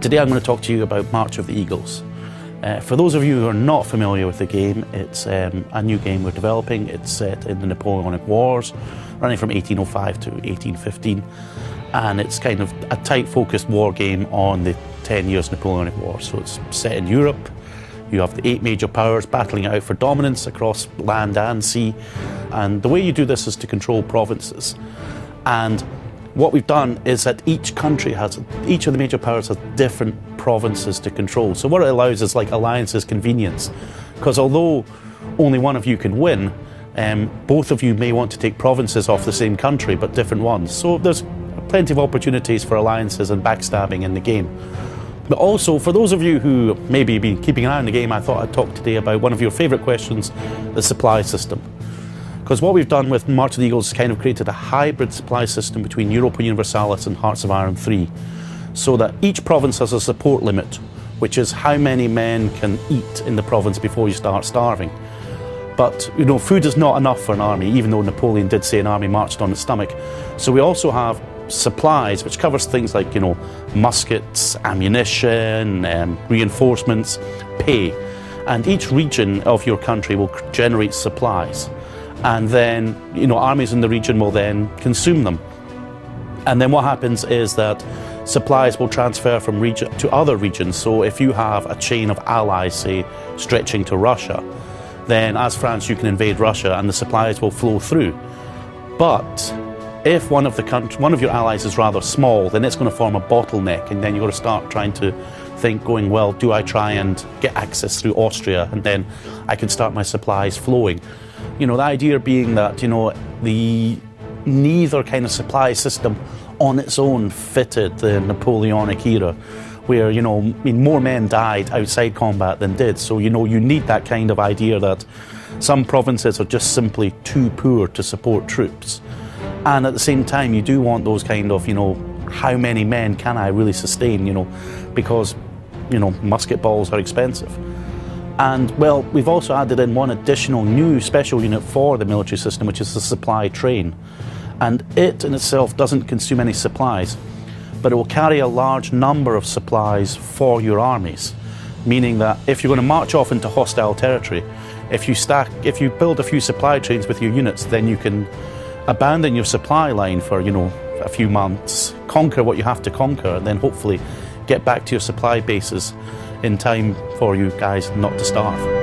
Today I'm going to talk to you about March of the Eagles. For those of you who are not familiar with the game, it's a new game we're developing. It's set in the Napoleonic Wars, running from 1805 to 1815, and it's kind of a tight focused war game on the 10 years Napoleonic Wars. So it's set in Europe. You have the 8 major powers battling it out for dominance across land and sea, and the way you do this is to control provinces. And what we've done is that each of the major powers has different provinces to control. So what it allows is like alliances convenience, because although only one of you can win, both of you may want to take provinces off the same country but different ones. So there's plenty of opportunities for alliances and backstabbing in the game. But also, for those of you who maybe been keeping an eye on the game, I thought I'd talk today about one of your favourite questions, the supply system. Because what we've done with March of the Eagles is kind of created a hybrid supply system between Europa Universalis and Hearts of Iron 3, so that each province has a support limit, which is how many men can eat in the province before you start starving. But you know, food is not enough for an army, even though Napoleon did say an army marched on its stomach. So we also have supplies, which covers things like, you know, muskets, ammunition, reinforcements, pay. And each region of your country will generate supplies. And then, you know, armies in the region will then consume them. And then what happens is that supplies will transfer from region to other regions. So if you have a chain of allies, say, stretching to Russia, then as France you can invade Russia and the supplies will flow through. But if one of your allies is rather small, then it's going to form a bottleneck, and then you've got to start trying to think, going, well, do I try and get access through Austria, and then I can start my supplies flowing. You know, the idea being that, you know, neither kind of supply system on its own fitted the Napoleonic era, where, you know, I mean, more men died outside combat than did. So, you know, you need that kind of idea that some provinces are just simply too poor to support troops. And at the same time, you do want those kind of, you know, how many men can I really sustain, you know, because, you know, musket balls are expensive. And, well, we've also added in one additional new special unit for the military system, which is the supply train. And it in itself doesn't consume any supplies, but it will carry a large number of supplies for your armies. Meaning that if you're going to march off into hostile territory, if you build a few supply trains with your units, then you can abandon your supply line for, you know, a few months, conquer what you have to conquer, and then hopefully get back to your supply bases in time for you guys not to starve.